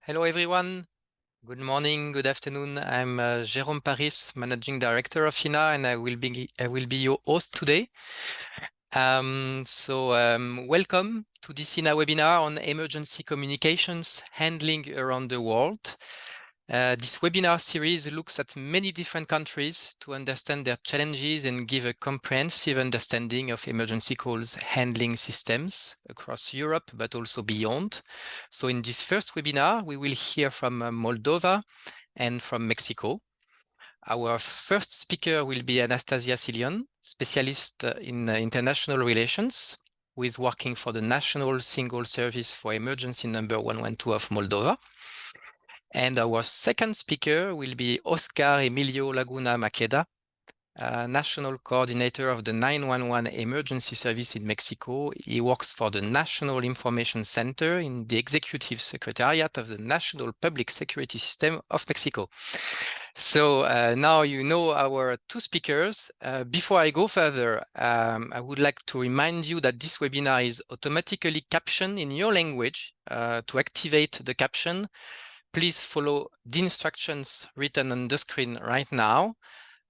Hello, everyone. Good morning, good afternoon. I'm Jérôme Paris, Managing Director of EENA, and I will be your host today. Welcome to this EENA webinar on emergency communications handling around the world. This webinar series looks at many different countries to understand their challenges and give a comprehensive understanding of emergency calls handling systems across Europe, but also beyond. So in this first webinar, we will hear from Moldova and from Mexico. Our first speaker will be Anastasia Silion, specialist in international relations, who is working for the National Single Service for Emergency Number 112 of Moldova. And our second speaker will be Oscar Emilio Laguna Maqueda, National Coordinator of the 911 Emergency Service in Mexico. He works for the National Information Center in the Executive Secretariat of the National Public Security System of Mexico. So now you know our two speakers. Before I go further, I would like to remind you that this webinar is automatically captioned in your language. To activate the caption, please follow the instructions written on the screen right now.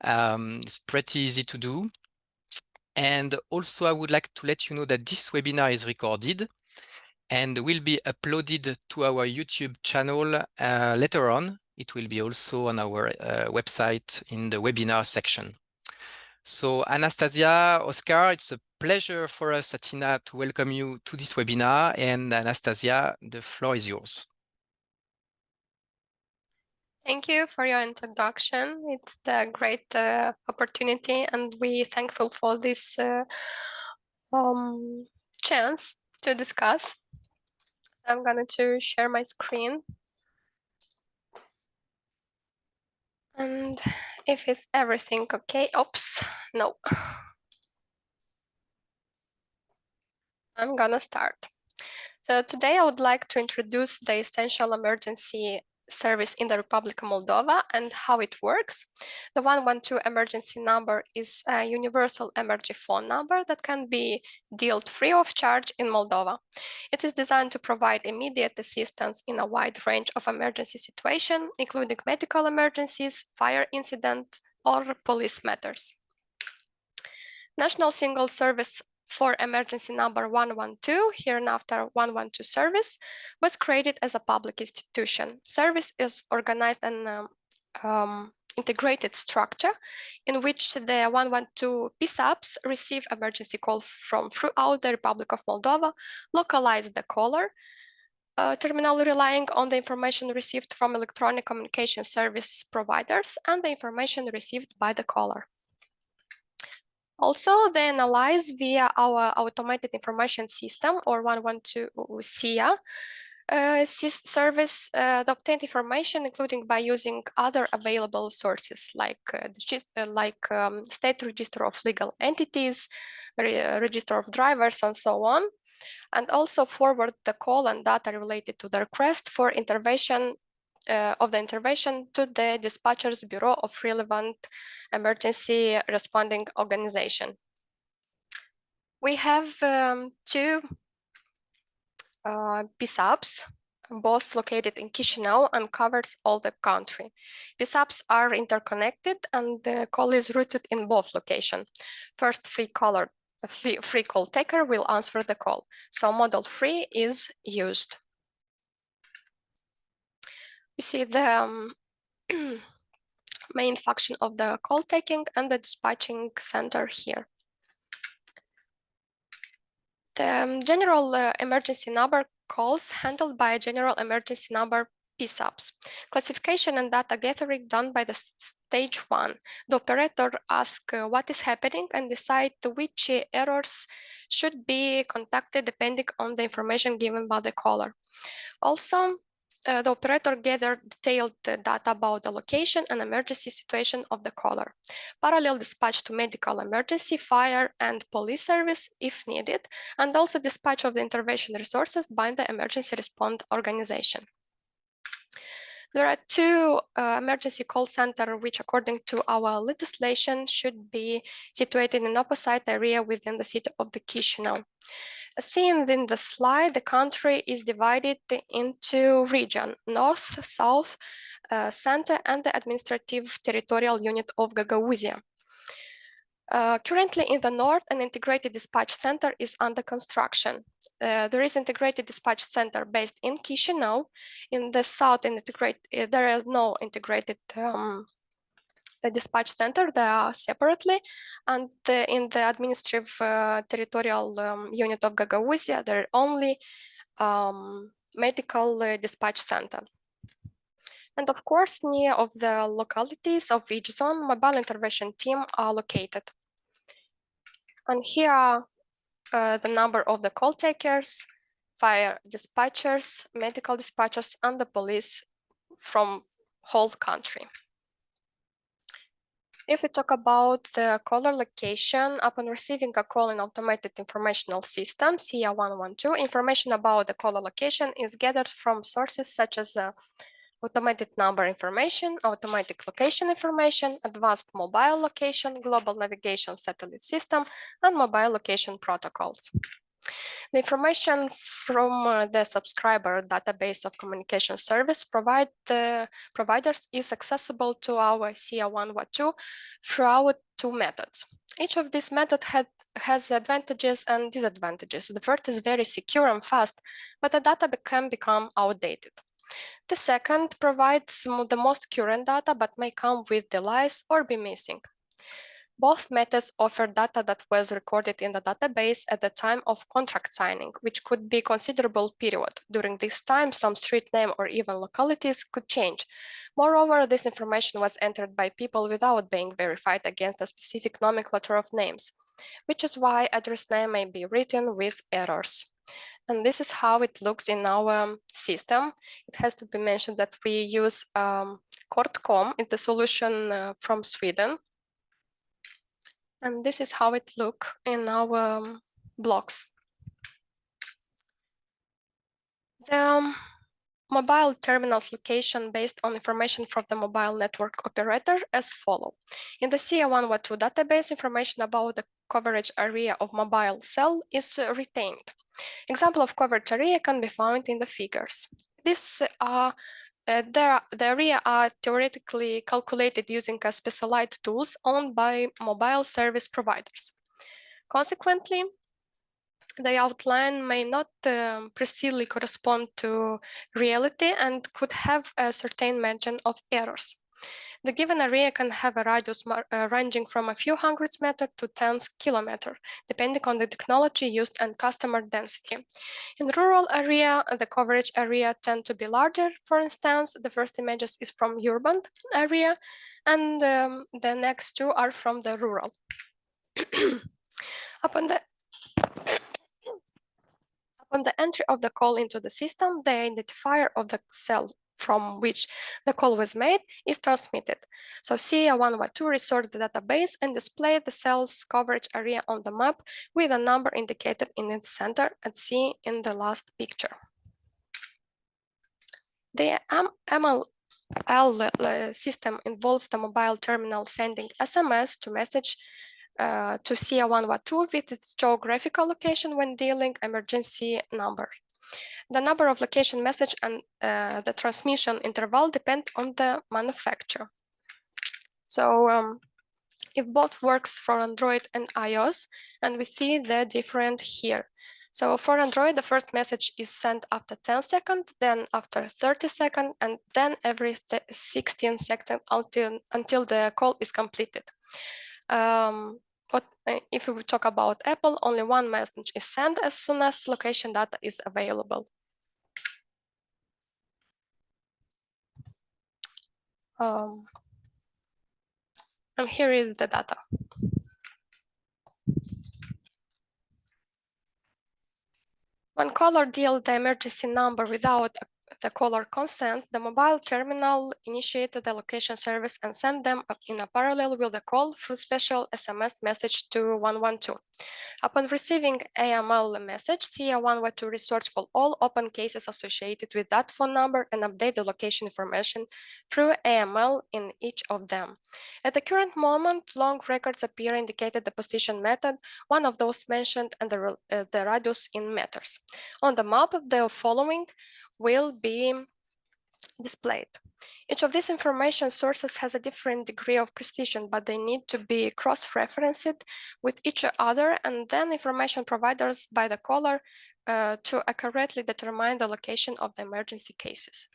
It's pretty easy to do. And also, I would like to let you know that this webinar is recorded and will be uploaded to our YouTube channel later on. It will be also on our website in the webinar section. So Anastasia, Oscar, it's a pleasure for us at EENA to welcome you to this webinar. And Anastasia, the floor is yours. Thank you for your introduction. It's a great opportunity, and we're thankful for this chance to discuss. I'm going to share my screen. And if it's everything okay, oops, no. I'm gonna start. So today I would like to introduce the essential emergency service in the Republic of Moldova and how it works. The 112 emergency number is a universal emergency phone number that can be dialed free of charge in Moldova. It is designed to provide immediate assistance in a wide range of emergency situations, including medical emergencies, fire incident, or police matters. National Single Service for Emergency Number 112, hereinafter 112 service, was created as a public institution. Service is organized in integrated structure in which the 112 PSAPs receive emergency call from throughout the Republic of Moldova, localize the caller, terminal relying on the information received from electronic communication service providers and the information received by the caller. Also, they analyze via our automated information system or 112 CIA service the obtained information, including by using other available sources like state register of legal entities, register of drivers, and so on, and also forward the call and data related to the request for intervention to the dispatcher's bureau of relevant emergency responding organization. We have two PSAPs, both located in Chisinau and covers all the country. PSAPs are interconnected and the call is routed in both locations. First, free call taker will answer the call. So model 3 is used. We see the main function of the call taking and the dispatching center here. The general emergency number calls handled by a general emergency number PSAPs. Classification and data gathering done by the stage 1. The operator asks what is happening and decide which errors should be contacted depending on the information given by the caller. Also, the operator gathered detailed data about the location and emergency situation of the caller. Parallel dispatch to medical emergency, fire, and police service if needed, and also dispatch of the intervention resources by the emergency response organization. There are two emergency call centers which, according to our legislation, should be situated in opposite area within the city of the Chisinau. As seen in the slide, the country is divided into region, north, south, center, and the administrative territorial unit of Gagauzia. Currently in the north, an integrated dispatch center is under construction. There is integrated dispatch center based in Chisinau. In the south, there is no integrated dispatch center. They are separately, and in the administrative territorial unit of Gagauzia, there are only medical dispatch center. And of course, near of the localities of each zone, mobile intervention team are located. And here are the number of the call takers, fire dispatchers, medical dispatchers, and the police from whole country. If we talk about the caller location, upon receiving a call in automated informational system, CIA 112, information about the caller location is gathered from sources such as automated number information, automatic location information, advanced mobile location, global navigation satellite system, and mobile location protocols. The information from the subscriber database of communication service providers is accessible to our CIA 112 throughout two methods. Each of these methods has advantages and disadvantages. The first is very secure and fast, but the data can become outdated. The second provides the most current data, but may come with delays or be missing. Both methods offer data that was recorded in the database at the time of contract signing, which could be a considerable period. During this time, some street name or even localities could change. Moreover, this information was entered by people without being verified against a specific nomenclature of names, which is why address name may be written with errors. And this is how it looks in our system. It has to be mentioned that we use Kortcom in the solution from Sweden. And this is how it looks in our blocks. The mobile terminals location based on information from the mobile network operator as follows. In the CIA 112 database, information about the coverage area of mobile cell is retained. Example of coverage area can be found in the figures. The area are theoretically calculated using specialized tools owned by mobile service providers. Consequently, the outline may not precisely correspond to reality and could have a certain margin of errors. The given area can have a radius ranging from a few hundreds meters to tens kilometers, depending on the technology used and customer density. In the rural area, the coverage area tend to be larger. For instance, the first images is from urban area, and the next two are from the rural. Upon the entry of the call into the system, the identifier of the cell from which the call was made is transmitted. So CIA 112 restores the database and displays the cell's coverage area on the map with a number indicated in its center, as seen in the last picture. The ML system involves the mobile terminal sending SMS to message to CIA 112 with its geographical location when dealing emergency number. The number of location message and the transmission interval depend on the manufacturer. So if both works for Android and iOS, and we see the different here. So for Android, the first message is sent after 10 seconds, then after 30 seconds, and then every 16 seconds until the call is completed. But if we talk about Apple, only one message is sent as soon as location data is available. And here is the data. When caller dialed the emergency number without the caller consent, the mobile terminal initiated the location service and sent them in a parallel with the call through special SMS message to 112. Upon receiving AML message, CA112 research for all open cases associated with that phone number and update the location information through AML in each of them. At the current moment, long records appear indicated the position method, one of those mentioned, and the radius in meters. On the map, the following will be displayed. Each of these information sources has a different degree of precision, but they need to be cross-referenced with each other, and then information providers by the caller to accurately determine the location of the emergency cases.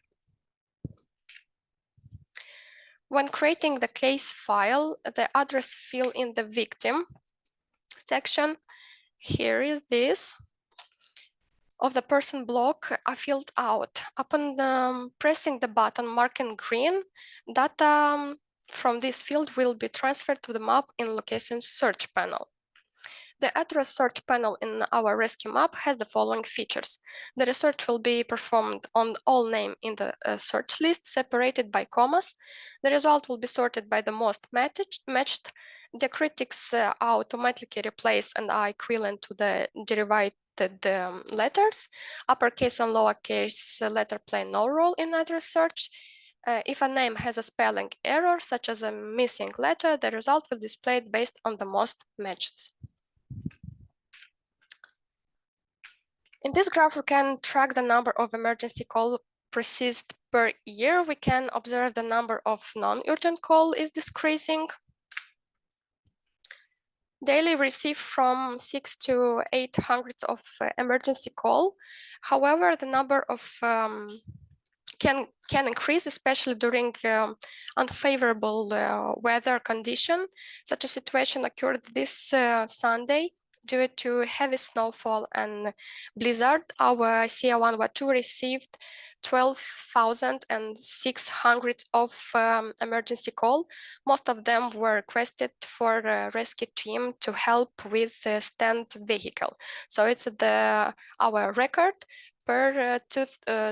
When creating the case file, the address field in the victim section, here is this, of the person block are filled out. Upon pressing the button marked in green, data from this field will be transferred to the map in location search panel. The address search panel in our rescue map has the following features. The research will be performed on all names in the search list, separated by commas. The result will be sorted by the most matched. The critics are automatically replaced and are equivalent to the derived letters. Uppercase and lowercase letter play no role in address search. If a name has a spelling error, such as a missing letter, the result will be displayed based on the most matched. In this graph, we can track the number of emergency calls processed per year. We can observe the number of non-urgent calls is decreasing. Daily receive from 600 to 800 of emergency call. However, the number of can increase, especially during unfavorable weather condition. Such a situation occurred this Sunday. Due to heavy snowfall and blizzard, our CA112 received 12,600 of emergency call. Most of them were requested for a rescue team to help with the stand vehicle. So it's our record per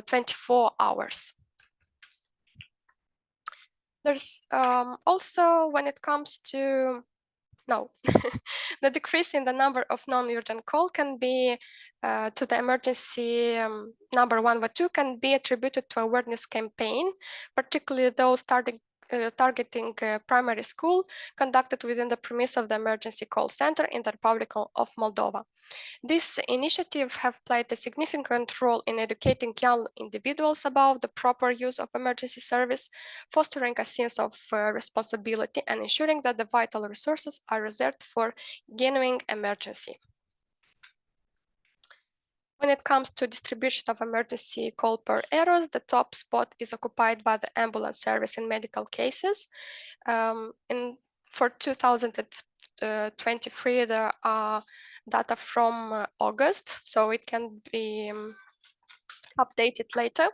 24 hours. There's also, when it comes to the decrease in the number of non-urgent call can be to the emergency number 112 can be attributed to awareness campaign, particularly those targeting primary school conducted within the premise of the emergency call center in the Republic of Moldova. This initiative have played a significant role in educating young individuals about the proper use of emergency service, fostering a sense of responsibility and ensuring that the vital resources are reserved for genuine emergency. When it comes to distribution of emergency call per errors, the top spot is occupied by the ambulance service in medical cases. For 2023, there are data from August, so it can be updated later.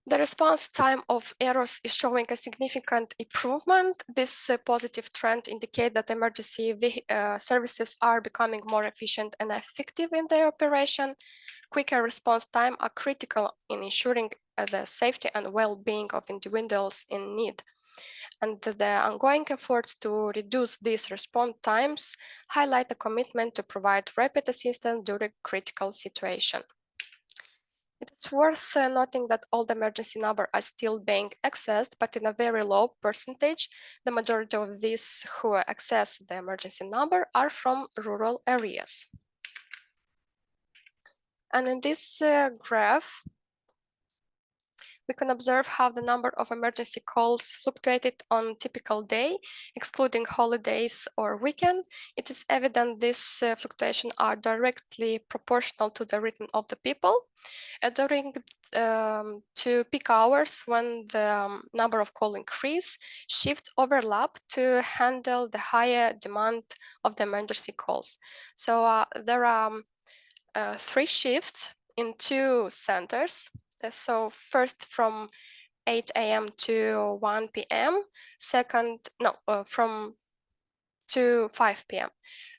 The response time of errors is showing a significant improvement. This positive trend indicates that emergency services are becoming more efficient and effective in their operation. Quicker response time are critical in ensuring the safety and well-being of individuals in need. And the ongoing efforts to reduce these response times highlight the commitment to provide rapid assistance during critical situations. It's worth noting that all the emergency numbers are still being accessed, but in a very low percentage. The majority of these who access the emergency number are from rural areas. And in this graph, we can observe how the number of emergency calls fluctuated on typical day, excluding holidays or weekend. It is evident these fluctuations are directly proportional to the rhythm of the people. During to peak hours, when the number of calls increase, shifts overlap to handle the higher demand of the emergency calls. So there are 3 shifts in 2 centers. So first from 8 a.m. to 1 p.m. Second, from to 5 p.m.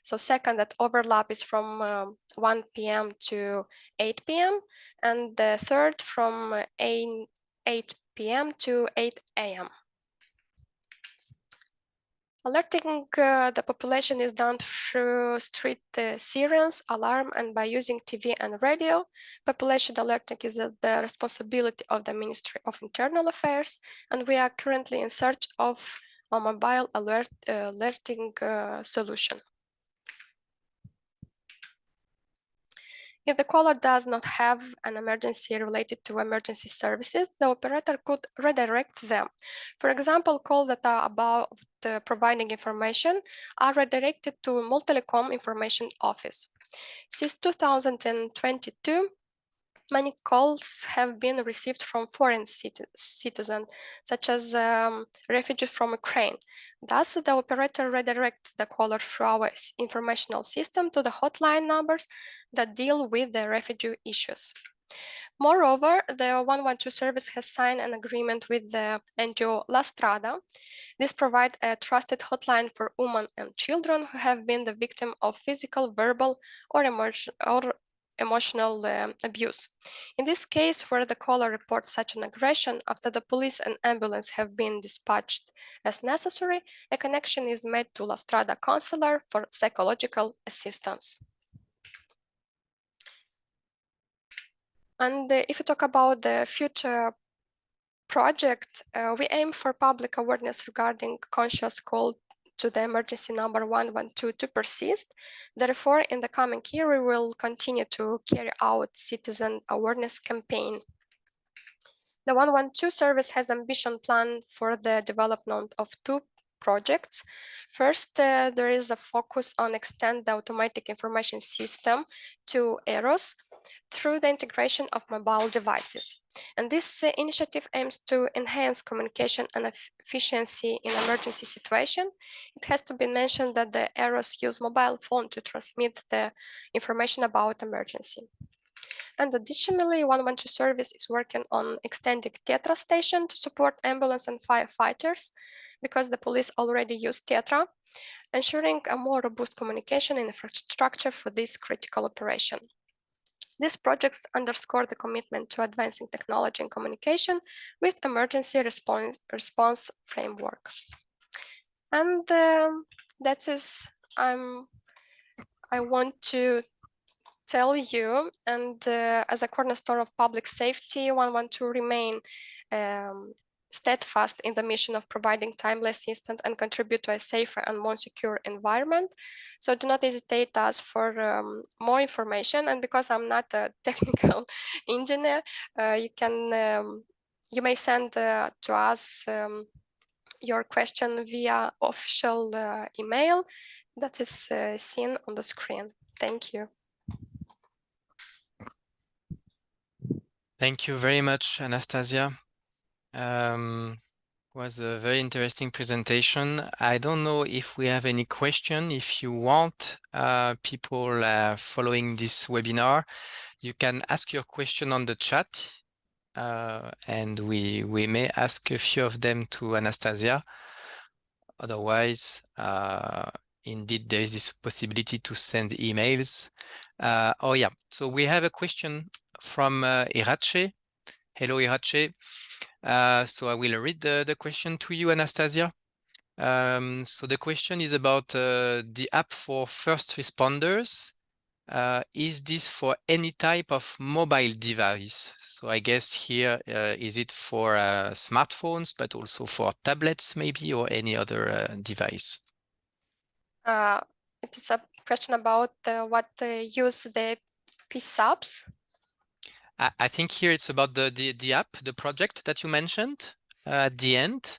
So second, that overlap is from 1 p.m. to 8 p.m. And the third from 8 p.m. to 8 a.m. Alerting the population is done through street sirens, alarm, and by using TV and radio. Population alerting is the responsibility of the Ministry of Internal Affairs, and we are currently in search of a mobile alerting solution. If the caller does not have an emergency related to emergency services, the operator could redirect them. For example, calls that are about providing information are redirected to Multelecom Information Office. Since 2022, many calls have been received from foreign citizens, such as refugees from Ukraine. Thus, the operator redirects the caller through our informational system to the hotline numbers that deal with the refugee issues. Moreover, the 112 service has signed an agreement with the NGO La Strada. This provides a trusted hotline for women and children who have been the victim of physical, verbal, or emotional abuse. In this case, where the caller reports such an aggression, after the police and ambulance have been dispatched as necessary, a connection is made to La Strada counselor for psychological assistance. And if you talk about the future project, we aim for public awareness regarding conscious call to the emergency number 112 to persist. Therefore, in the coming year, we will continue to carry out citizen awareness campaign. The 112 service has ambition plan for the development of two projects. First, there is a focus on extend the automatic information system to EROS through the integration of mobile devices. And this initiative aims to enhance communication and efficiency in emergency situation. It has to be mentioned that the EROS use mobile phone to transmit the information about emergency. And additionally, 112 service is working on extending Tetra station to support ambulance and firefighters, because the police already use Tetra, ensuring a more robust communication infrastructure for this critical operation. These projects underscore the commitment to advancing technology and communication with emergency response framework. And that is, I want to tell you, and as a cornerstone of public safety, 112 remain steadfast in the mission of providing timeless, instant, and contribute to a safer and more secure environment. So do not hesitate to ask for more information. And because I'm not a technical engineer, you may send to us your question via official email that is seen on the screen. Thank you. Thank you very much, Anastasia. Was a very interesting presentation. I don't know if we have any question. If you want people following this webinar, you can ask your question on the chat, and we may ask a few of them to Anastasia. Otherwise, indeed, there is this possibility to send emails. Oh yeah, so we have a question from Irache. Hello, Irache. So I will read the question to you, Anastasia. So the question is about the app for first responders. Is this for any type of mobile device? So I guess here, is it for smartphones, but also for tablets maybe, or any other device? It is a question about what use the PSAPs. I think here it's about the app, the project that you mentioned at the end.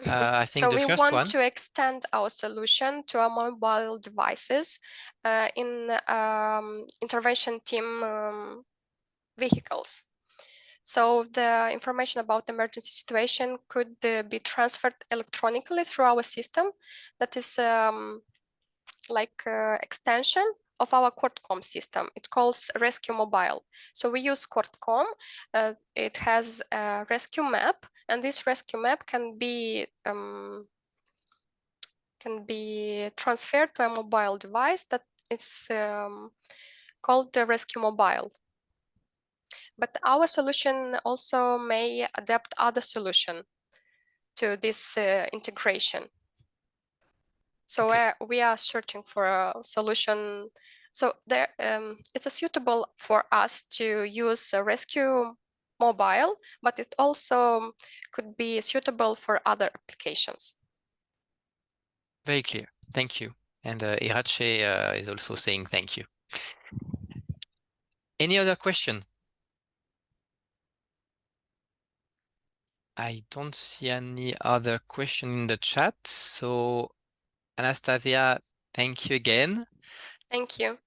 I think so the we first want to extend our solution to our mobile devices in intervention team vehicles. So the information about the emergency situation could be transferred electronically through our system. That is like extension of our CORDCOM system. It calls Rescue Mobile. So we use CORDCOM. It has a rescue map, and this rescue map can be can be transferred to a mobile device that is called the Rescue Mobile. But our solution also may adapt other solution to this integration. So Okay. we are searching for a solution. So there, it's suitable for us to use a Rescue Mobile, but it also could be suitable for other applications. Very clear. Thank you. And Irache is also saying thank you. Any other question? I don't see any other question in the chat. So Anastasia, thank you again. Thank you.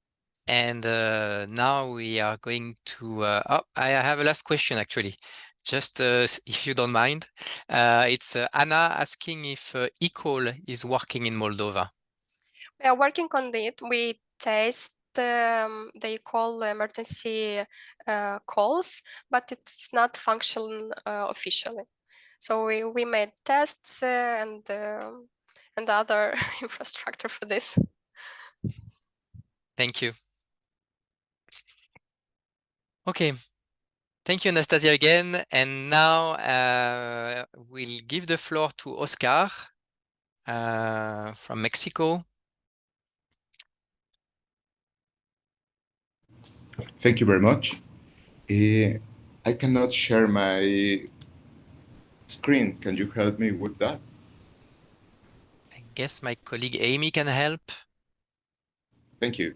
And now we are going to, I have a last question actually, just if you don't mind. It's Anna asking if eCall is working in Moldova. We are working on it. We test they call emergency calls, but it's not functional officially. So we made tests and other infrastructure for this. Thank you. Okay. Thank you, Anastasia, again. And now we'll give the floor to Oscar from Mexico. Thank you very much. I cannot share my screen. Can you help me with that? I guess my colleague Amy can help. Thank you.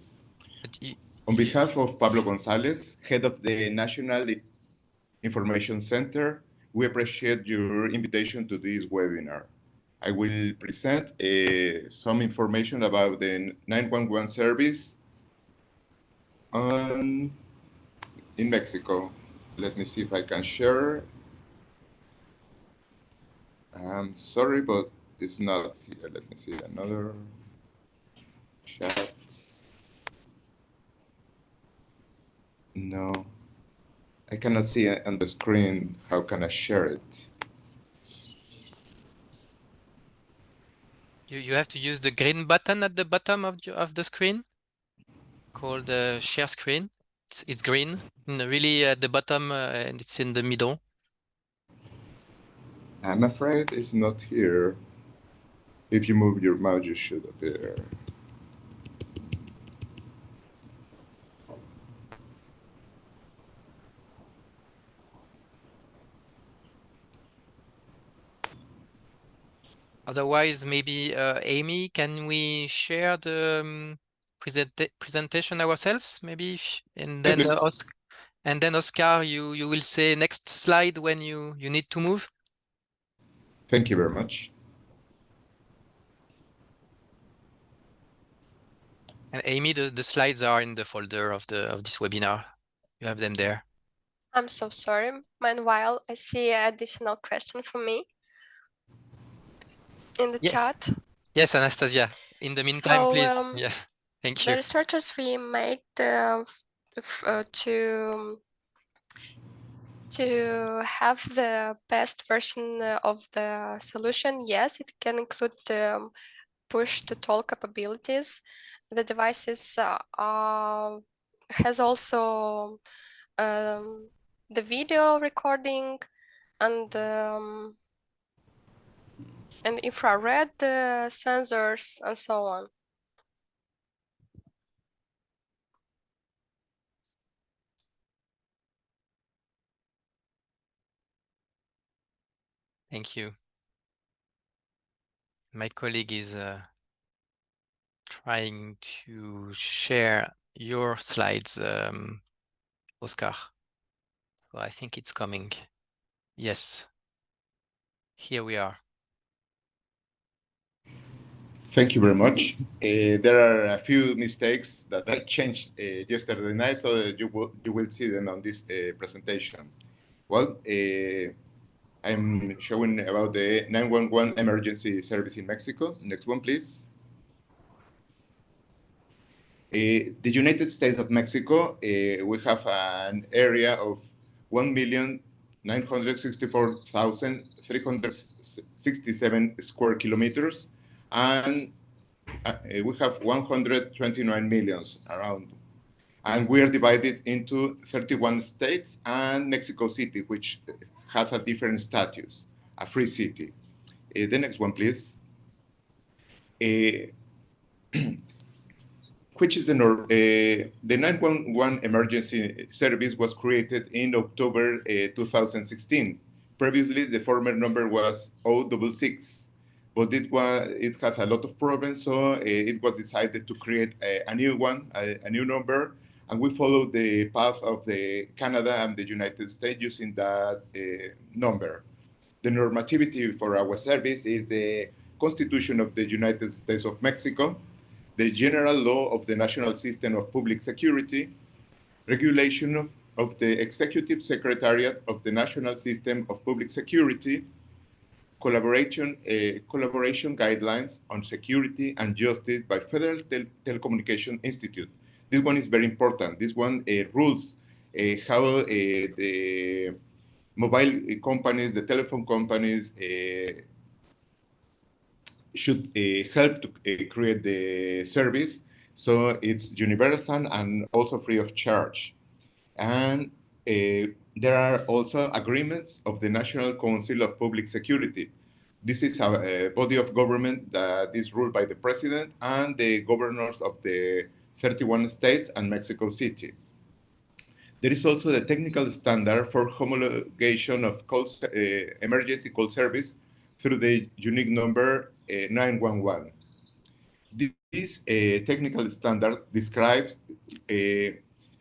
But On behalf of Pablo Gonzalez, head of the National Information Center, we appreciate your invitation to this webinar. I will present some information about the 911 service in Mexico. Let me see if I can share. I'm sorry, but it's not here. Let me see another chat. No, I cannot see it on the screen. How can I share it? you have to use the green button at the bottom of the screen called share screen. It's green, really at the bottom, and it's in the middle. I'm afraid it's not here. If you move your mouse, you should appear. Otherwise, maybe Amy, can we share the presentation ourselves, maybe? And then Please. Oscar, you will say next slide when you need to move. Thank you very much. And Amy, the slides are in the folder of this webinar. You have them there. I'm so sorry. Meanwhile, I see an additional question for me in the Yes. chat. Yes, Anastasia. In the meantime, So, please. Yeah, thank the you. researchers we made to have the best version of the solution. Yes, it can include push-to-talk capabilities. The devices has also the video recording and infrared sensors and so on. Thank you. My colleague is trying to share your slides, Oscar. So I think it's coming. Yes. Here we are. Thank you very much. There are a few mistakes that I changed yesterday night, so you will see them on this presentation. Well, I'm showing about the 911 emergency service in Mexico. Next one, please. The United States of Mexico, we have an area of 1,964,367 square kilometers, And we have 129 millions around. And we are divided into 31 states and Mexico City, which has a different status, a free city. The next one, please. Which is the 911 emergency service was created in October 2016. Previously, the former number was 066, but it has a lot of problems, so it was decided to create a new one, a new number, and we followed the path of the Canada and the United States using that number. The normativity for our service is the Constitution of the United States of Mexico, the general law of the National System of Public Security, regulation of the Executive Secretariat of the National System of Public Security, collaboration guidelines on security and justice by Federal Telecommunication Institute. This one is very important. This one rules how the mobile companies, the telephone companies, should help to create the service. So it's universal and also free of charge. And there are also agreements of the National Council of Public Security. This is a body of government that is ruled by the president and the governors of the 31 states and Mexico City. There is also the technical standard for homologation of emergency call service through the unique number 911. This technical standard describes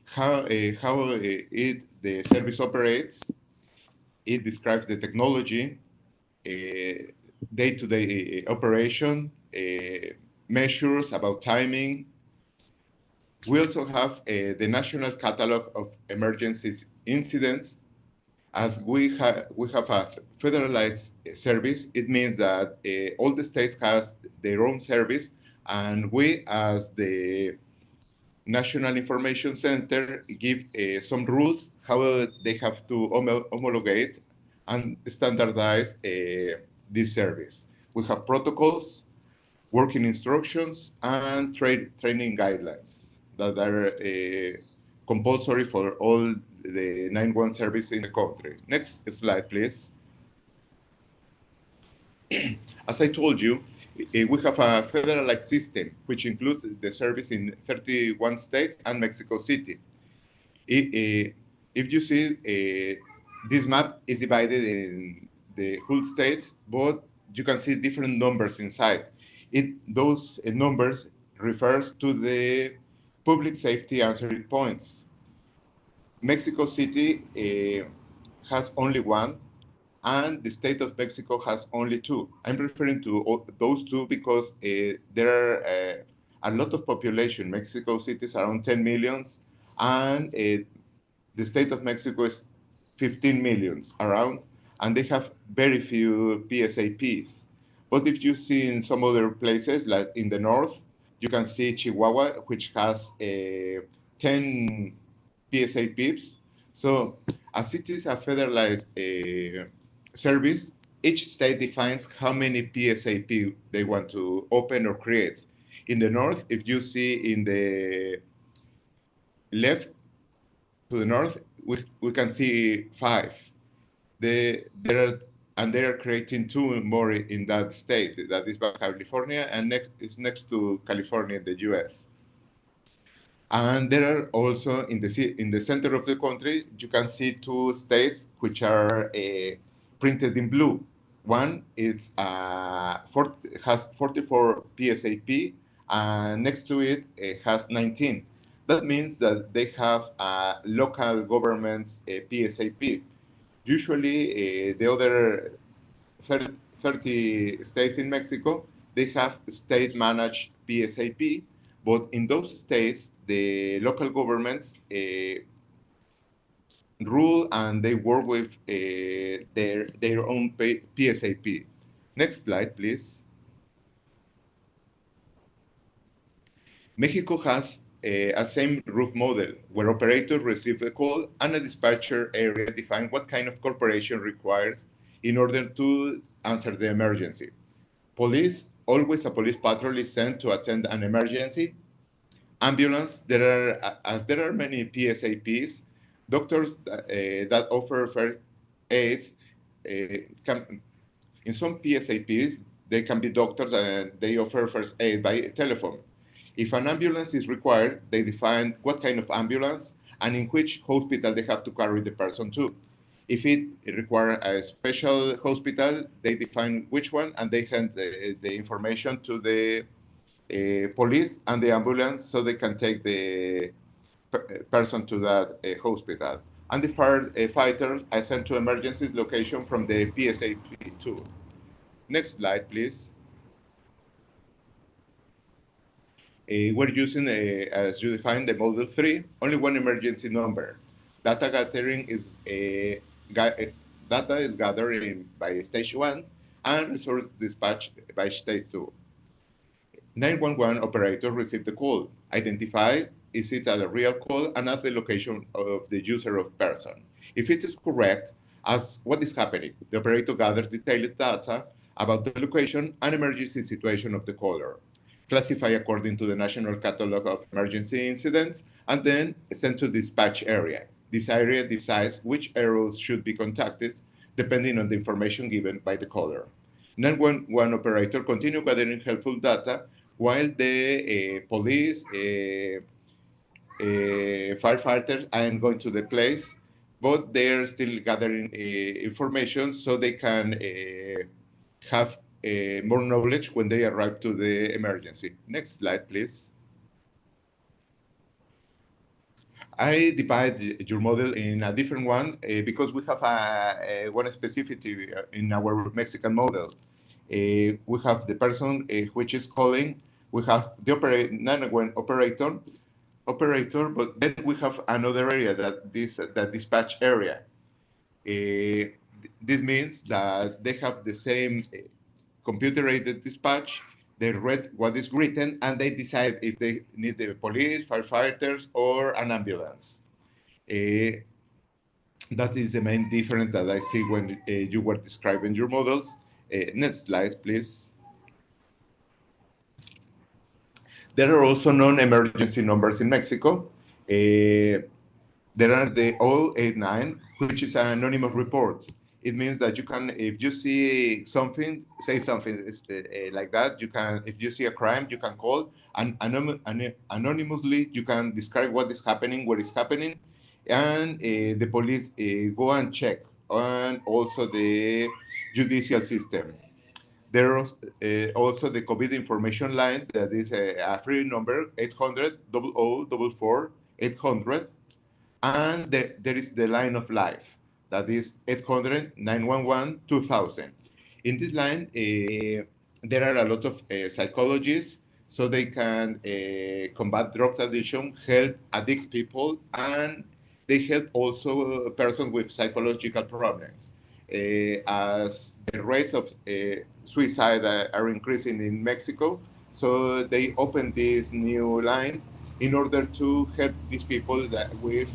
how the service operates. It describes the technology, day-to-day operation, measures about timing. We also have the National Catalog of Emergency Incidents. As we have a federalized service, it means that all the states has their own service, and we, as the National Information Center, give some rules how they have to homologate and standardize this service. We have protocols, working instructions, and training guidelines that are compulsory for all the 911 service in the country. Next slide, please. As I told you, we have a federalized system, which includes the service in 31 states and Mexico City. If you see, this map is divided in the whole states, but you can see different numbers inside. Those numbers refers to the public safety answering points. Mexico City has only one, and the state of Mexico has only two. I'm referring to those two because there are a lot of population. Mexico City is around 10 millions, and the state of Mexico is 15 millions around, and they have very few PSAPs. But if you see in some other places, like in the north, you can see Chihuahua, which has 10 PSAPs. So as it is a federalized service, each state defines how many PSAP they want to open or create. In the north, if you see in the left to the north, we can see 5. They are creating 2 more in that state. That is Baja California, and next to California in the U.S. And there are also in the center of the country, you can see 2 states which are printed in blue. One is has 44 PSAP, and next to it, has 19. That means that they have local governments PSAP. Usually, the other 30 states in Mexico, they have state-managed PSAP, but in those states, the local governments rule and they work with their own PSAP. Next slide, please. Mexico has a same roof model where operators receive a call and a dispatcher area define what kind of cooperation requires in order to answer the emergency. Police always a police patrol is sent to attend an emergency. Ambulance, there are many PSAPs. Doctors that offer first aids in some PSAPs, they can be doctors and they offer first aid by telephone. If an ambulance is required, they define what kind of ambulance and in which hospital they have to carry the person to. If it requires a special hospital, they define which one and they send the information to the police and the ambulance so they can take the person to that hospital. And the firefighters are sent to emergency location from the PSAP too. Next slide, please. We're using, as you defined, the model 3, only one emergency number. Data gathering is data is gathered by stage 1 and resource dispatch by stage 2. 911 operator received the call, identify is it a real call, and ask the location of the user of person. If it is correct, ask what is happening. The operator gathers detailed data about the location and emergency situation of the caller, classify according to the National Catalog of Emergency Incidents, and then send to dispatch area. This area decides which areas should be contacted depending on the information given by the caller. 911 operator continue gathering helpful data while the police, firefighters are going to the place, but they're still gathering information so they can have more knowledge when they arrive to the emergency. Next slide, please. I divide your model in a different one because we have one specificity in our Mexican model. We have the person which is calling. We have the operator, but then we have another area that dispatch area. This means that they have the same computer-aided dispatch. They read what is written and they decide if they need the police, firefighters, or an ambulance. That is the main difference that I see when you were describing your models. Next slide, please. There are also non-emergency numbers in Mexico. There are the 089, which is an anonymous report. It means that you can, if you see something, say something like that, you can, if you see a crime, you can call, and anonymously, you can describe what is happening, where it's happening, and the police go and check, and also the judicial system. There is also the COVID information line that is a free number, 800-0044-800. And there is the line of life, that is 800-911-2000. In this line, there are a lot of psychologists, so they can combat drug addiction, help addict people, and they help also persons with psychological problems. As the rates of suicide are increasing in Mexico, so they opened this new line in order to help these people with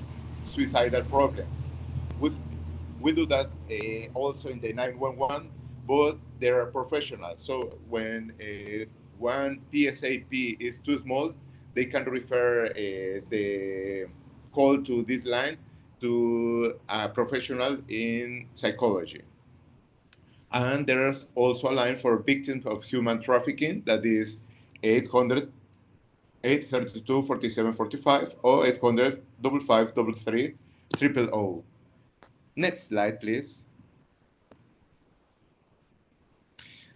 suicidal problems. We do that also in the 911, but there are professionals. So when one PSAP is too small, they can refer the call to this line to a professional in psychology. And there's also a line for victims of human trafficking that is 800-832-4745 or 800-5533-000. Next slide, please.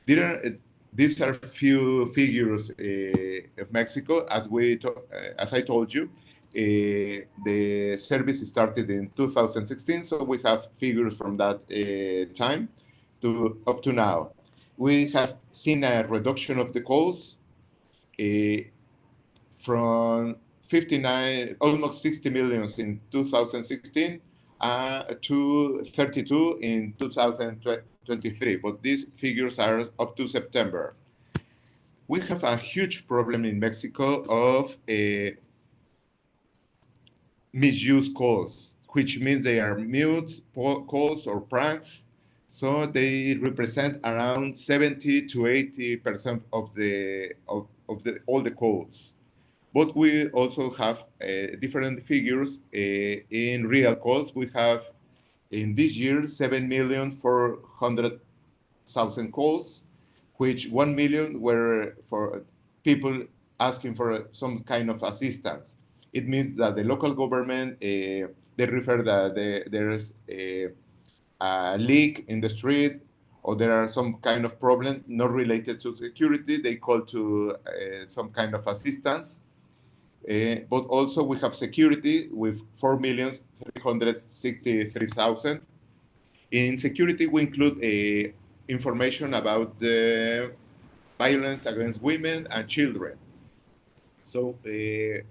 These are few figures of Mexico. As I told you, the service started in 2016, so we have figures from that time to up to now. We have seen a reduction of the calls from 59, almost 60 million in 2016 to 32 in 2023, but these figures are up to September. We have a huge problem in Mexico of misuse calls, which means they are mute calls or pranks. So they represent around 70 to 80% of all the calls. But we also have different figures in real calls. We have in this year 7,400,000 calls, which 1 million were for people asking for some kind of assistance. It means that the local government, they refer that there is a leak in the street, or there are some kind of problem not related to security. They call to some kind of assistance. But also we have security with 4,363,000. In security, we include information about the violence against women and children. So we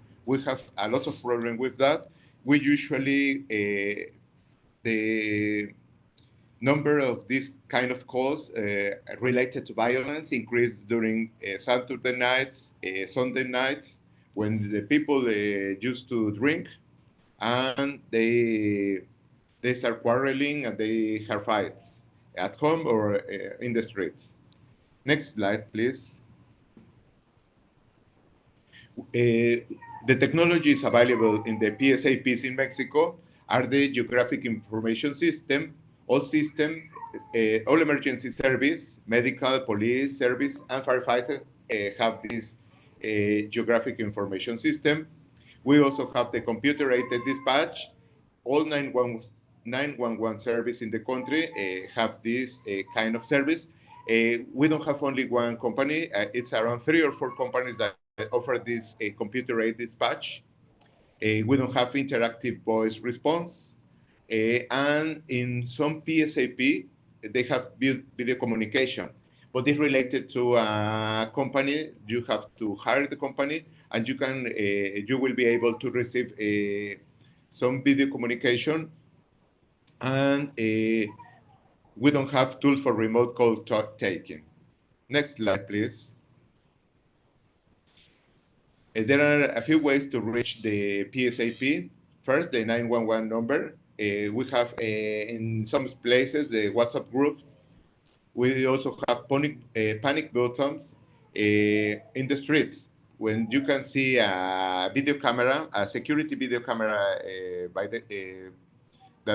have a lot of problem with that. We usually, the number of these kind of calls related to violence increase during Saturday nights, Sunday nights, when the people used to drink and they start quarreling and they have fights at home or in the streets. Next slide, please. The technologies available in the PSAPs in Mexico are the Geographic Information System, all emergency service, medical, police service, and firefighter have this Geographic Information System. We also have the computer-aided dispatch. All 911 service in the country have this kind of service. We don't have only one company. It's around 3 or 4 companies that offer this computer-aided dispatch. We don't have interactive voice response. And in some PSAP, they have video communication, but it's related to a company. You have to hire the company, and you will be able to receive some video communication. And we don't have tools for remote call taking. Next slide, please. There are a few ways to reach the PSAP. First, the 911 number. We have in some places the WhatsApp group. We also have panic buttons in the streets. When you can see a video camera, a security video camera that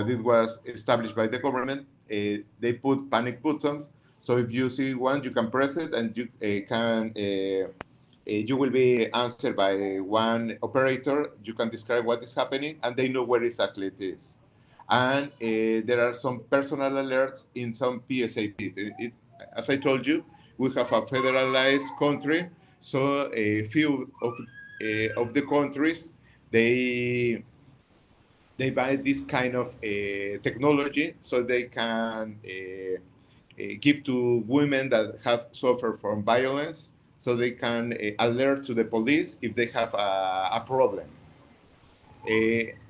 it was established by the government, they put panic buttons. So if you see one, you can press it, and you will be answered by one operator. You can describe what is happening, and they know where exactly it is. And there are some personal alerts in some PSAP. As I told you, we have a federalized country, so a few of the countries, they buy this kind of technology so they can give to women that have suffered from violence, so they can alert to the police if they have a problem.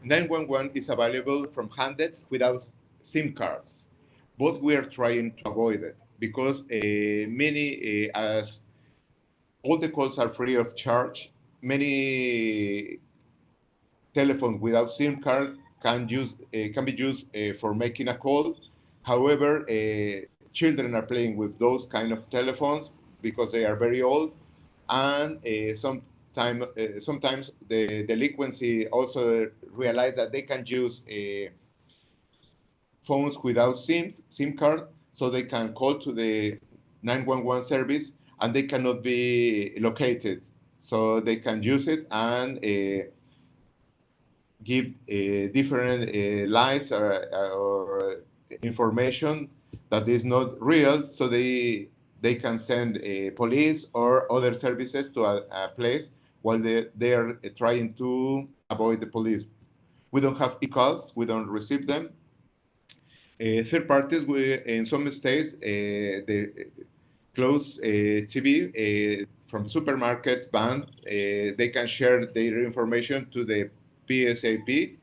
911 is available from handsets without SIM cards, but we are trying to avoid it because as all the calls are free of charge, many telephones without SIM card can be used for making a call. However, children are playing with those kind of telephones because they are very old, and sometimes the delinquency also realize that they can use phones without SIM card, so they can call to the 911 service and they cannot be located. So they can use it and give different lies or information that is not real, so they can send police or other services to a place while they are trying to avoid the police. We don't have e-calls, we don't receive them. Third parties, in some states, the closed TV from supermarkets, banned, they can share their information to the PSAP,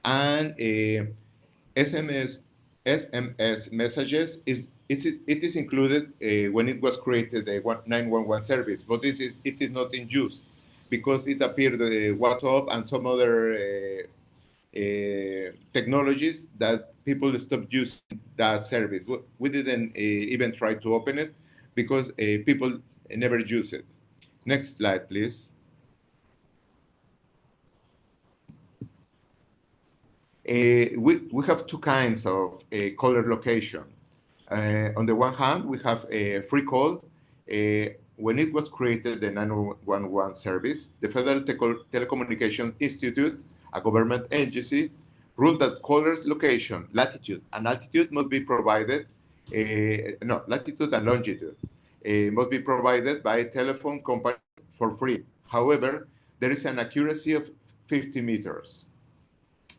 and SMS messages it is included when it was created, the 911 service, but it is not in use because it appeared WhatsApp and some other technologies that people stopped using that service. We didn't even try to open it because people never use it. Next slide, please. We have two kinds of caller location. On the one hand, we have a free call. When it was created, the 911 service, the Federal Telecommunications Institute, a government agency, ruled that caller's location, latitude, and altitude must be provided, no, latitude and longitude, must be provided by a telephone company for free. However, there is an accuracy of 50 meters.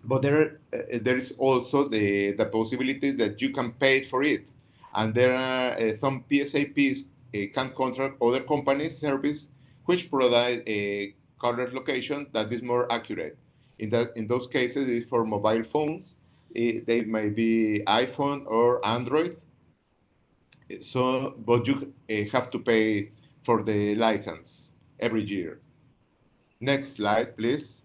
But there is also the possibility that you can pay for it. And there are some PSAPs can contract other companies' service which provide a caller location that is more accurate. In those cases, it's for mobile phones. They may be iPhone or Android. So, but you have to pay for the license every year. Next slide, please.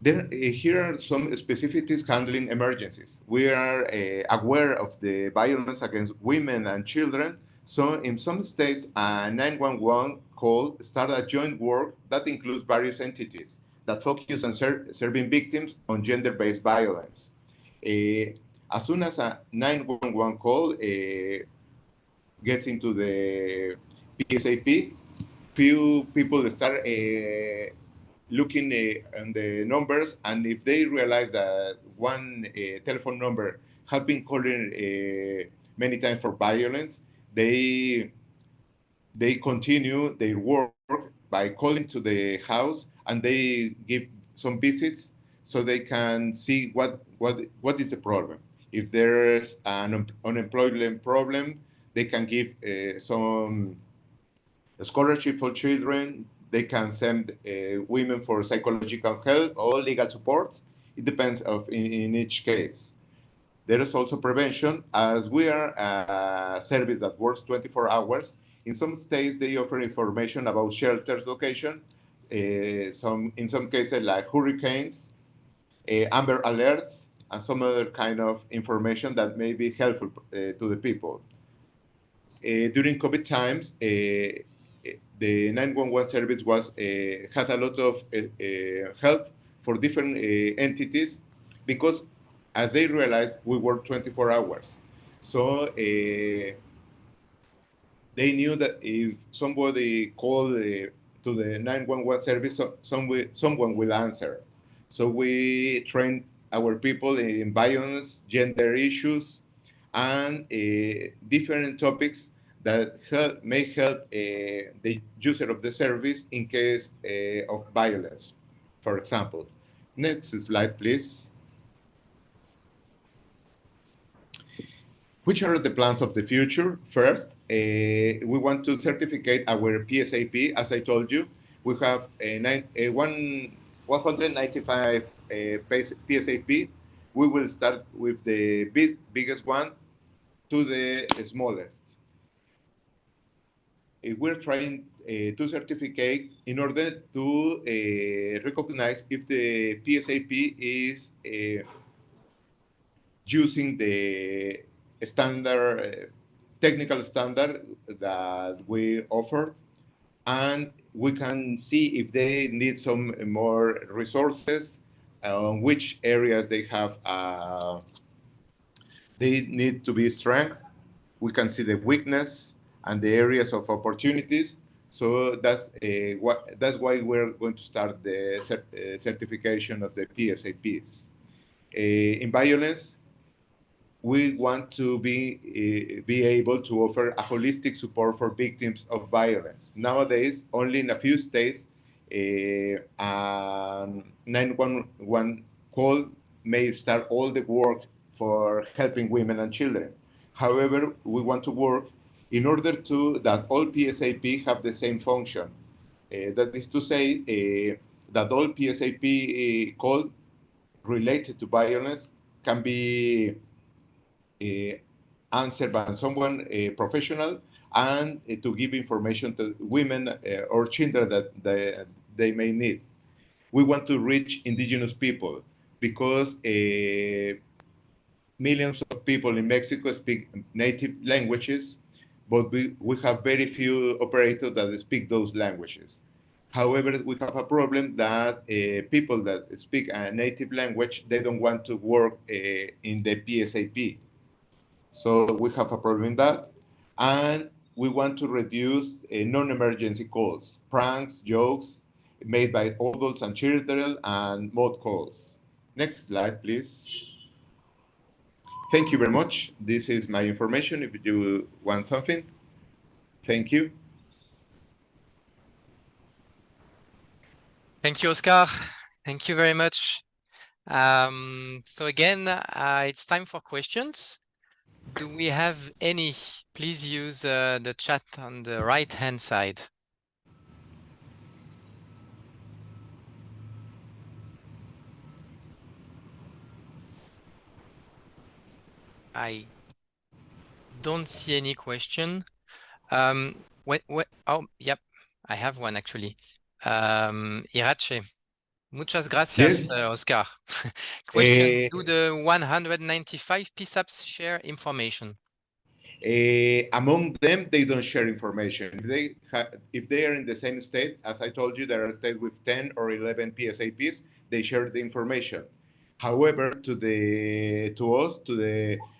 Here are some specificities handling emergencies. We are aware of the violence against women and children. So in some states, a 911 call started a joint work that includes various entities that focus on serving victims on gender-based violence. As soon as a 911 call gets into the PSAP, few people start looking on the numbers, and if they realize that one telephone number has been calling many times for violence, they continue their work by calling to the house, and they give some visits so they can see what is the problem. If there's an unemployment problem, they can give some scholarship for children. They can send women for psychological help or legal support. It depends in each case. There is also prevention, as we are a service that works 24 hours. In some states, they offer information about shelters location. In some cases, like hurricanes, amber alerts, and some other kind of information that may be helpful to the people. During COVID times, the 911 service has a lot of help for different entities, because as they realized, we work 24 hours. So they knew that if somebody called to the 911 service, someone will answer. So we trained our people in violence, gender issues, and different topics that may help the user of the service in case of violence, for example. Next slide, please. Which are the plans of the future? First, we want to certificate our PSAP. As I told you, we have 195 PSAP. We will start with the biggest one to the smallest. We're trying to certificate in order to recognize if the PSAP is using the standard, technical standard that we offer, and we can see if they need some more resources, on which areas they have they need to be strength. We can see the weakness and the areas of opportunities. So that's why we're going to start the certification of the PSAPs. In violence, we want to be able to offer a holistic support for victims of violence. Nowadays, only in a few states, 911 call may start all the work for helping women and children. However, we want to work in order that all PSAP have the same function. That is to say, that all PSAP call related to violence can be answered by someone professional, and to give information to women or children that they may need. we want to reach indigenous people because millions of people in Mexico speak native languages, but we have very few operators that speak those languages. However, we have a problem that people that speak a native language, they don't want to work in the PSAP. So we have a problem in that. And we want to reduce non-emergency calls, pranks, jokes made by adults and children, and mod calls. Next slide, please. Thank you very much. This is my information if you want something. Thank you. Thank you, Oscar. Thank you very much. So again, it's time for questions. Do we have any? Please use the chat on the right-hand side. I don't see any question. Oh, yep, I have one actually. Irache, muchas gracias, Yes. Oscar. Question, do the 195 PSAPs share information? Among them, they don't share information. If they are in the same state, as I told you, there are states with 10 or 11 PSAPs, they share the information. However, to the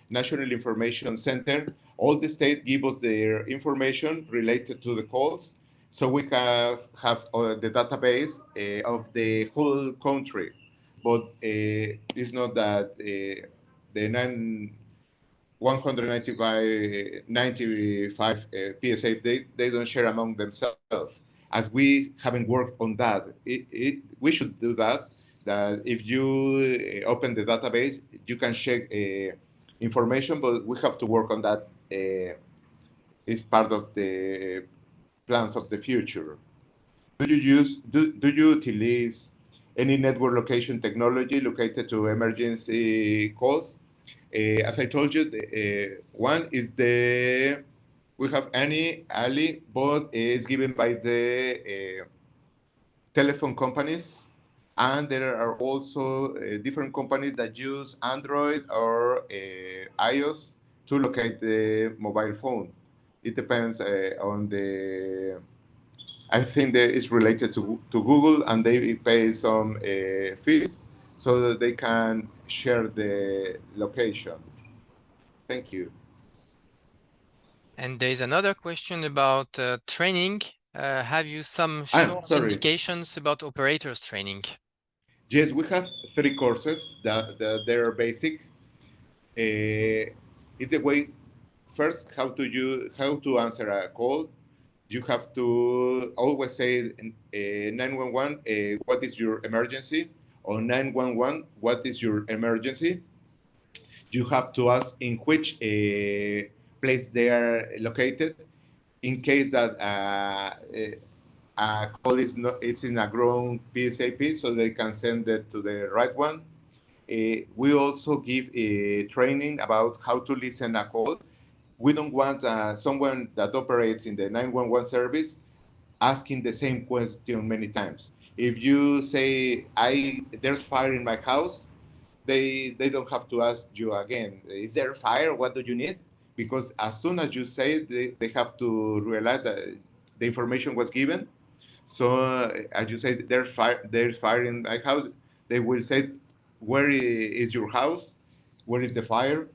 National Information Center, all the states give us their information related to the calls. So we have the database of the whole country, but it's not that the 95 PSA, they don't share among themselves. As we haven't worked on that, we should do that. That if you open the database, you can check information, but we have to work on that. It's part of the plans of the future. Do you utilize any network location technology located to emergency calls? As I told you, one is we have Ali, but it's given by the telephone companies. And there are also different companies that use Android or iOS to locate the mobile phone. It depends on I think that it's related to Google, and they pay some fees so that they can share the location. Thank you. And there is another question about training. Have you some short indications about operators training? Yes, we have 3 courses that they're basic. It's a way, first, how to answer a call. You have to always say 911, what is your emergency? Or 911, what is your emergency? You have to ask in which place they are located. In case that a call it's in a grown PSAP, so they can send it to the right one. We also give training about how to listen a call. We don't want someone that operates in the 911 service asking the same question many times. If you say, there's fire in my house, they don't have to ask you again, is there fire? What do you need? Because as soon as you say it, they have to realize that the information was given. So as you say, there's fire in my house, they will say, where is your house? Where is the fire?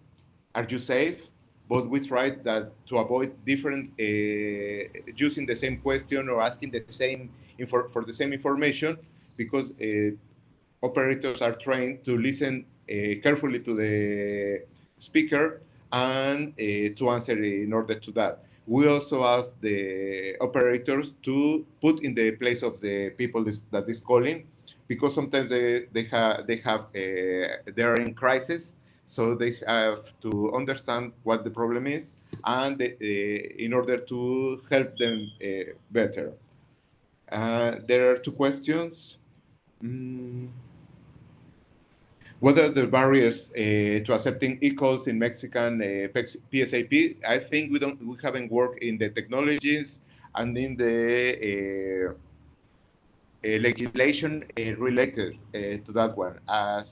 Are you safe? But we tried that to avoid different using the same question or asking the same for the same information, because operators are trained to listen carefully to the speaker and to answer in order to that. We also ask the operators to put in the place of the people that is calling, because sometimes they are in crisis, so they have to understand what the problem is, and in order to help them better. There are 2 questions. What are the barriers to accepting e-calls in Mexican PSAP? I think we haven't worked in the technologies and in the legislation related to that one. As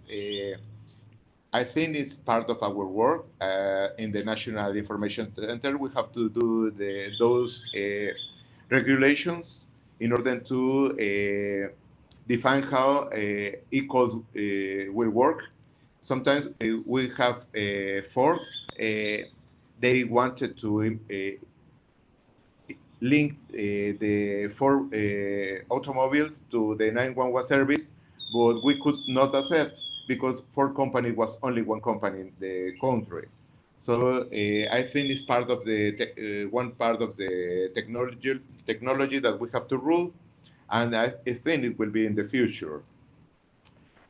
I think it's part of our work in the National Information Center. We have to do those regulations in order to define how e-calls will work. Sometimes we have Ford. They wanted to link the four automobiles to the 911 service, but we could not accept because Ford company was only one company in the country. So I think it's part of the one part of the technology that we have to rule, and I think it will be in the future.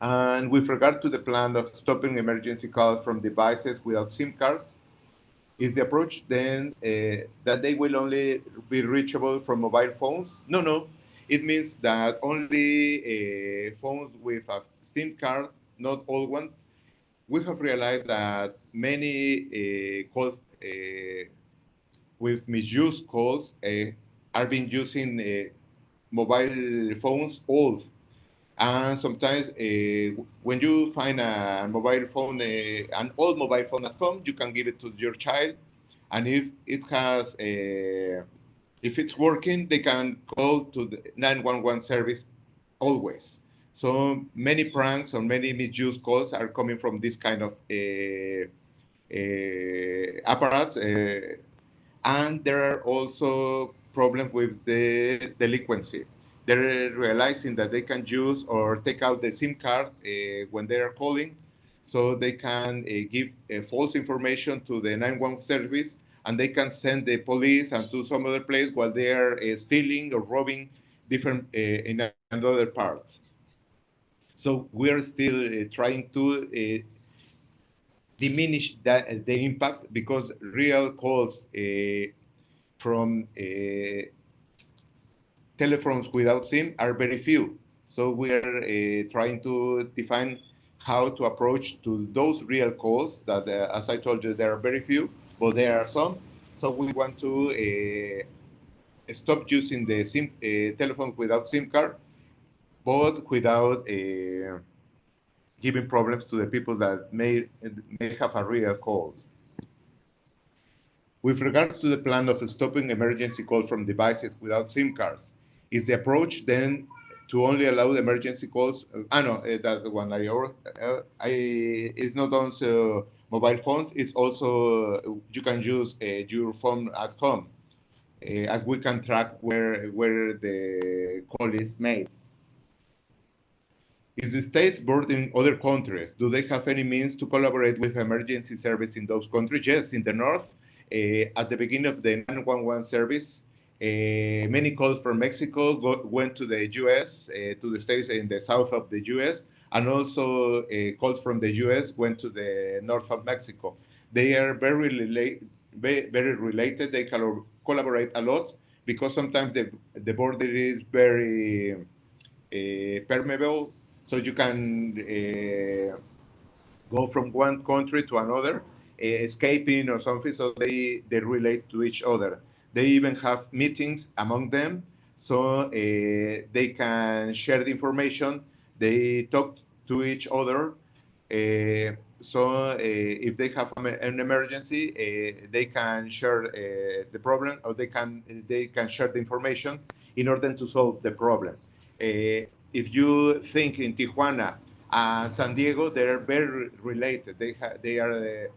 And with regard to the plan of stopping emergency calls from devices without SIM cards, is the approach then that they will only be reachable from mobile phones? No, no. It means that only phones with a SIM card, not all one. We have realized that many calls with misused calls are being using mobile phones old. And sometimes when you find a mobile phone, an old mobile phone at home, you can give it to your child. And if it has, if it's working, they can call to the 911 service always. So many pranks or many misused calls are coming from this kind of apparatus. And there are also problems with the delinquency. They're realizing that they can use or take out the SIM card when they are calling, so they can give false information to the 911 service, and they can send the police and to some other place while they are stealing or robbing different in another parts. So we are still trying to diminish that the impact, because real calls from telephones without SIM are very few. So we are trying to define how to approach to those real calls that, as I told you, there are very few, but there are some. So we want to stop using the SIM telephone without SIM card, but without giving problems to the people that may have a real call. With regards to the plan of stopping emergency calls from devices without SIM cards, is the approach then to only allow the emergency calls? That one it's not also mobile phones. It's also you can use your phone at home, as we can track where the call is made. Is the states bordering other countries? Do they have any means to collaborate with emergency service in those countries? Yes, in the north, at the beginning of the 911 service, many calls from Mexico went to the U.S., to the states in the south of the U.S., and also calls from the U.S. went to the north of Mexico. They are very related. They collaborate a lot because sometimes the border is very permeable, so you can go from one country to another, escaping or something, so they relate to each other. They even have meetings among them, so they can share the information. They talk to each other. So if they have an emergency, they can share the problem, or they can share the information in order to solve the problem. If you think in Tijuana and San Diego, they are very related. They are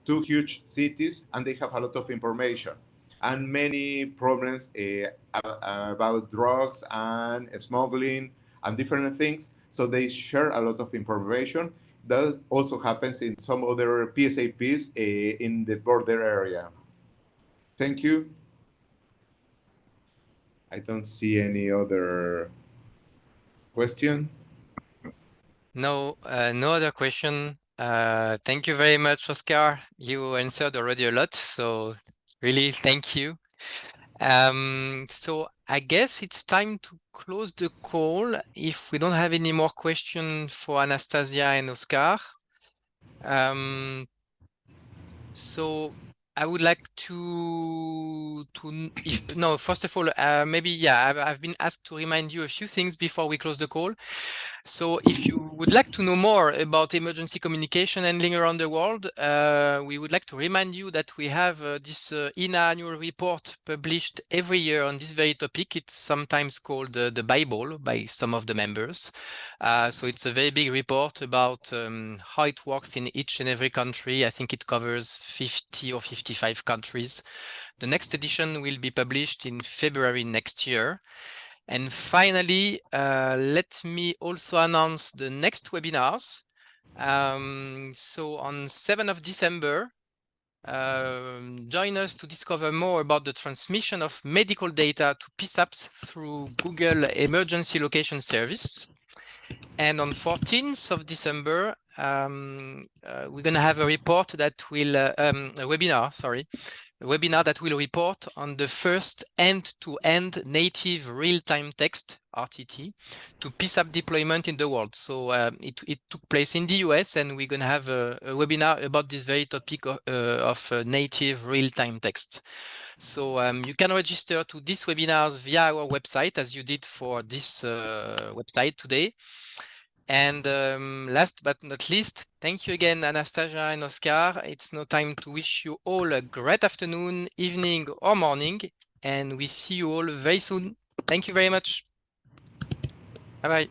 two huge cities, and they have a lot of information and many problems about drugs and smuggling and different things. So they share a lot of information. That also happens in some other PSAPs in the border area. Thank you. I don't see any other question. No, no other question. Thank you very much, Oscar. You answered already a lot, so really thank you. So I guess it's time to close the call if we don't have any more questions for Anastasia and Oscar. So I would like first of all, maybe, I've been asked to remind you a few things before we close the call. So if you would like to know more about emergency communication handling around the world, we would like to remind you that we have this EENA annual report published every year on this very topic. It's sometimes called the Bible by some of the members. So it's a very big report about how it works in each and every country. I think it covers 50 or 55 countries. The next edition will be published in February next year. And finally, let me also announce the next webinars. So on 7th of December, join us to discover more about the transmission of medical data to PSAPs through Google Emergency Location Service. And on 14th of December, we're going to have a report that will, a webinar that will report on the first end-to-end native real-time text, RTT, to PSAP deployment in the world. So it took place in the US, and we're going to have a webinar about this very topic of native real-time text. So you can register to these webinars via our website, as you did for this website today. And last but not least, thank you again, Anastasia and Oscar. It's now time to wish you all a great afternoon, evening, or morning, and we see you all very soon. Thank you very much. Bye-bye.